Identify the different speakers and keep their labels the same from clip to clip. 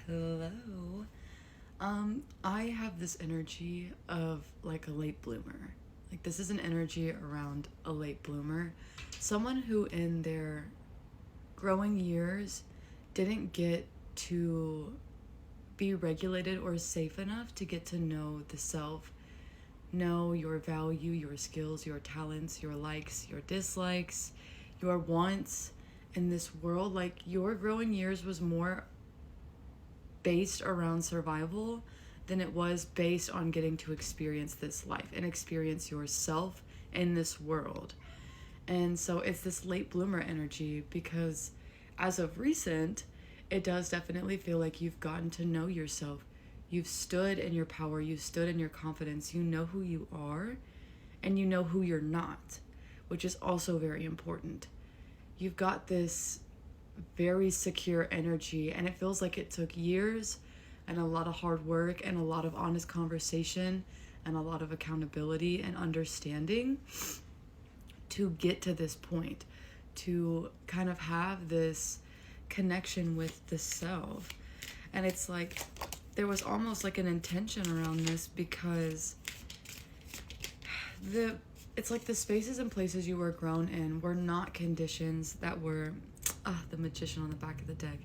Speaker 1: Hello. I have this energy of like a late bloomer. Like this is an energy around a late bloomer. Someone who in their growing years didn't get to be regulated or safe enough to get to know the self, know your value, your skills, your talents, your likes, your dislikes, your wants in this world. Like your growing years was more based around survival than it was based on getting to experience this life and experience yourself in this world. And so it's this late bloomer energy because as of recent, it does definitely feel like you've gotten to know yourself. You've stood in your power, you've stood in your confidence, you know who you are, and you know who you're not, which is also very important. You've got this very secure energy, and it feels like it took years and a lot of hard work and a lot of honest conversation and a lot of accountability and understanding to get to this point, to kind of have this connection with the self. And it's like there was almost like an intention around this because it's like the spaces and places you were grown in were not conditions that were the magician on the back of the deck.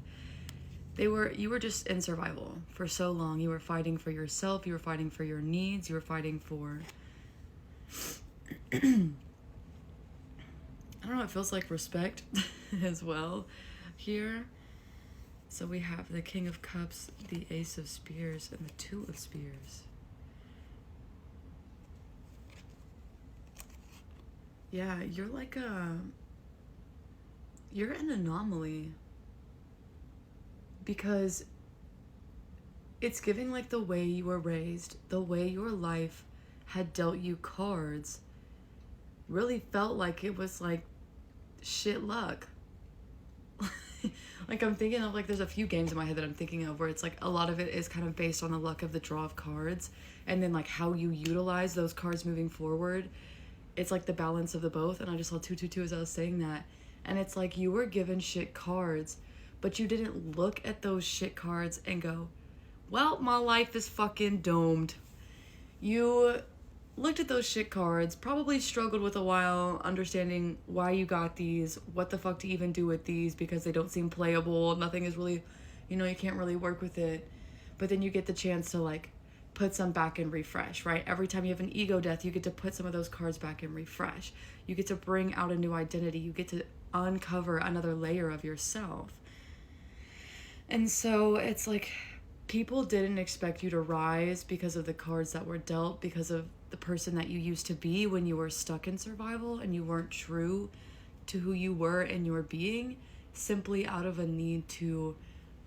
Speaker 1: You were just in survival for so long. You were fighting for yourself, you were fighting for your needs, you were fighting for I don't know, it feels like respect as well here. So we have the King of Cups, the Ace of Spears, and the Two of Spears. Yeah, you're an anomaly because it's giving like the way you were raised, the way your life had dealt you cards really felt like it was like shit luck. Like I'm thinking of like there's a few games in my head that I'm thinking of where it's like a lot of it is kind of based on the luck of the draw of cards and then like how you utilize those cards moving forward. It's like the balance of the both, and I just saw 222 as I was saying that. And it's like you were given shit cards, but you didn't look at those shit cards and go, well, my life is fucking domed. You looked at those shit cards, probably struggled with a while understanding why you got these, what the fuck to even do with these because they don't seem playable, nothing is really, you can't really work with it. But then you get the chance to like put some back and refresh, right? Every time you have an ego death, you get to put some of those cards back and refresh. You get to bring out a new identity. You get to uncover another layer of yourself. And so it's like people didn't expect you to rise because of the cards that were dealt, because of the person that you used to be when you were stuck in survival and you weren't true to who you were in your being, simply out of a need to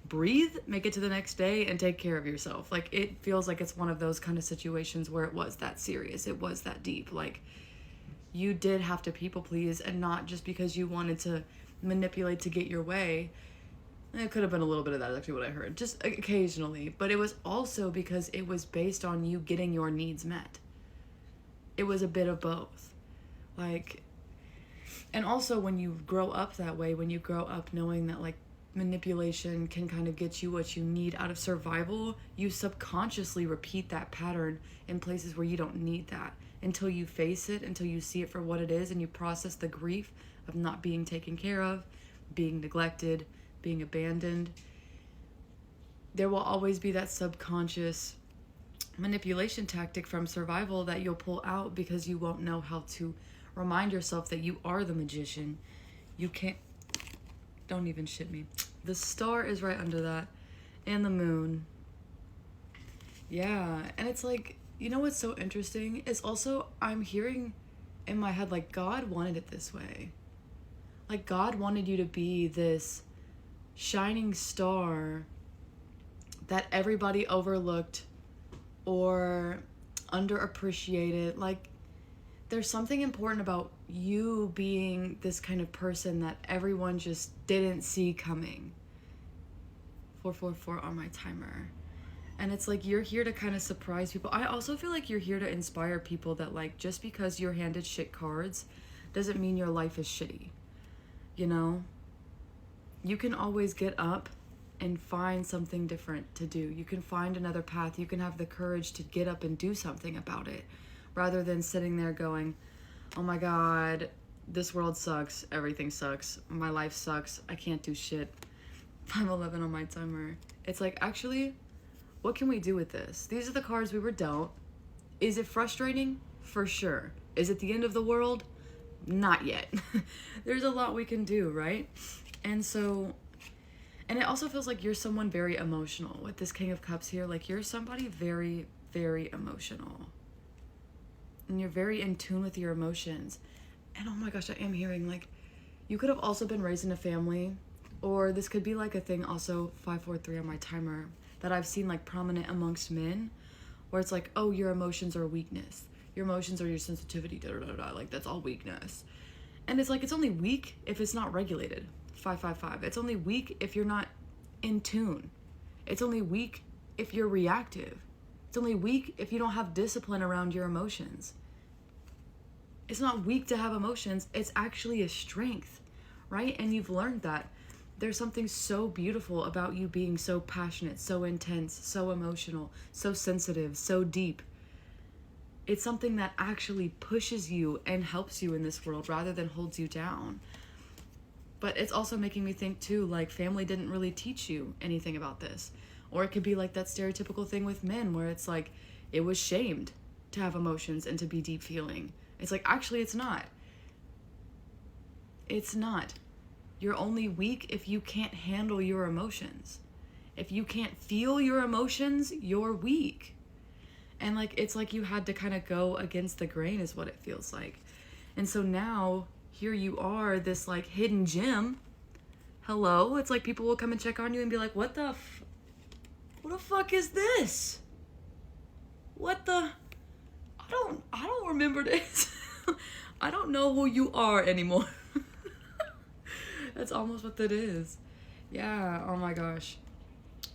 Speaker 1: breathe, make it to the next day, and take care of yourself. Like it feels like it's one of those kind of situations where it was that serious, it was that deep. Like you did have to people please, and not just because you wanted to manipulate to get your way. It could have been a little bit of that, is actually what I heard, just occasionally, but it was also because it was based on you getting your needs met. It was a bit of both. Like, and also when you grow up that way, when you grow up knowing that like manipulation can kind of get you what you need out of survival, you subconsciously repeat that pattern in places where you don't need that until you face it, until you see it for what it is, and you process the grief of not being taken care of, being neglected, being abandoned. There will always be that subconscious manipulation tactic from survival that you'll pull out because you won't know how to remind yourself that you are the magician. You can't, don't even shit me. The star is right under that, and the moon. Yeah, and it's like, what's so interesting is also I'm hearing in my head like God wanted it this way. Like God wanted you to be this shining star that everybody overlooked or underappreciated. Like there's something important about you being this kind of person that everyone just didn't see coming. 444 on my timer. And it's like you're here to kind of surprise people. I also feel like you're here to inspire people that like just because you're handed shit cards doesn't mean your life is shitty. You can always get up and find something different to do. You can find another path. You can have the courage to get up and do something about it rather than sitting there going, oh my God, this world sucks. Everything sucks. My life sucks. I can't do shit. 5:11 on my timer. It's like, actually, what can we do with this? These are the cards we were dealt. Is it frustrating? For sure. Is it the end of the world? Not yet. There's a lot we can do, right? And so, and it also feels like you're someone very emotional with this King of Cups here. Like, you're somebody very, very emotional. And you're very in tune with your emotions. And oh my gosh, I am hearing, like, you could have also been raised in a family, or this could be like a thing also, 5:43 on my timer, that I've seen like prominent amongst men, where it's like, oh, your emotions are weakness. Your emotions are your sensitivity, da da da da. Like, that's all weakness. And it's like, it's only weak if it's not regulated. 555. It's only weak if you're not in tune. It's only weak if you're reactive. It's only weak if you don't have discipline around your emotions. It's not weak to have emotions. It's actually a strength, right? And you've learned that. There's something so beautiful about you being so passionate, so intense, so emotional, so sensitive, so deep. It's something that actually pushes you and helps you in this world rather than holds you down. But it's also making me think too, like, family didn't really teach you anything about this. Or it could be like that stereotypical thing with men where it's like, it was shamed to have emotions and to be deep feeling. It's like, actually, it's not. It's not. You're only weak if you can't handle your emotions. If you can't feel your emotions, you're weak. And like, it's like you had to kind of go against the grain is what it feels like. And so now, here you are, this like hidden gem. Hello? It's like people will come and check on you and be like, what the fuck is this? What the? I don't remember this. I don't know who you are anymore. That's almost what that is. Yeah, oh my gosh.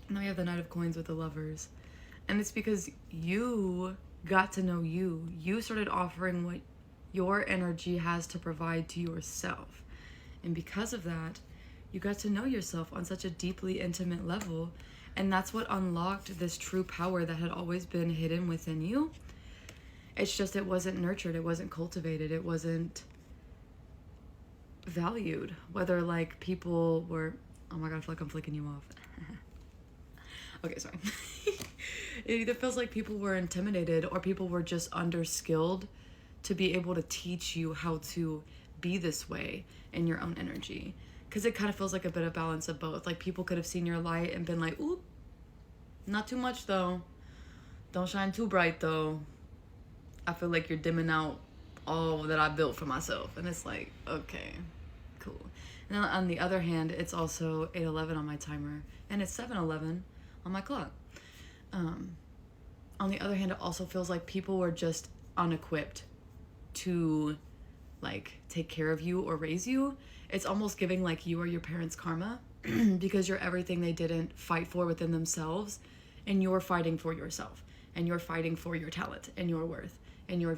Speaker 1: And then we have the Knight of Coins with the Lovers. And it's because you got to know you. You started offering what your energy has to provide to yourself. And because of that, you got to know yourself on such a deeply intimate level. And that's what unlocked this true power that had always been hidden within you. It's just, it wasn't nurtured, it wasn't cultivated, it wasn't valued. Whether like people were, oh my god, I feel like I'm flicking you off. Okay, sorry. It either feels like people were intimidated or people were just underskilled to be able to teach you how to be this way in your own energy. Because it kind of feels like a bit of balance of both. Like, people could have seen your light and been like, ooh, not too much though. Don't shine too bright though. I feel like you're dimming out all that I built for myself. And it's like, okay, cool. And then on the other hand, it's also 8:11 on my timer. And it's 7:11 on my clock. On the other hand, it also feels like people were just unequipped to like take care of you or raise you. It's almost giving like you are your parents' karma because you're everything they didn't fight for within themselves, and you're fighting for yourself, and you're fighting for your talent and your worth and your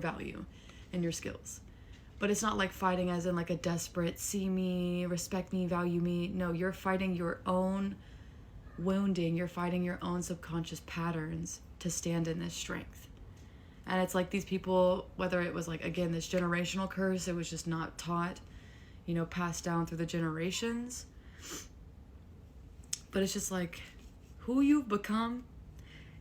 Speaker 1: value and your skills. But it's not like fighting as in like a desperate see me, respect me, value me. No, you're fighting your own wounding. You're fighting your own subconscious patterns to stand in this strength. And it's like these people, whether it was like, again, this generational curse, it was just not taught, passed down through the generations. But it's just like, who you've become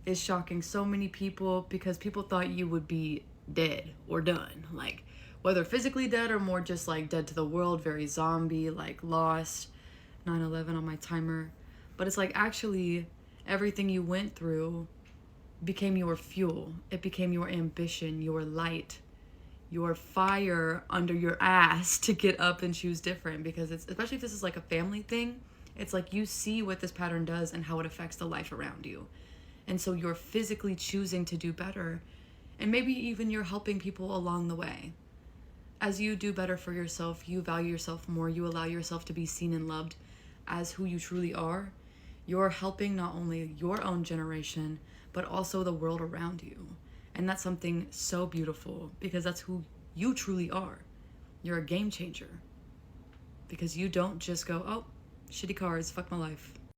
Speaker 1: is shocking so many people because people thought you would be dead or done. Like, whether physically dead or more just like dead to the world, very zombie, like lost. 9/11 on my timer. But it's like, actually, everything you went through became your fuel. It became your ambition, your light, your fire under your ass to get up and choose different. Because it's, especially if this is like a family thing, it's like you see what this pattern does and how it affects the life around you. And so you're physically choosing to do better. And maybe even you're helping people along the way. As you do better for yourself, you value yourself more, you allow yourself to be seen and loved as who you truly are. You're helping not only your own generation, but also the world around you. And that's something so beautiful because that's who you truly are. You're a game changer. Because you don't just go, oh, Shitty cards, fuck my life.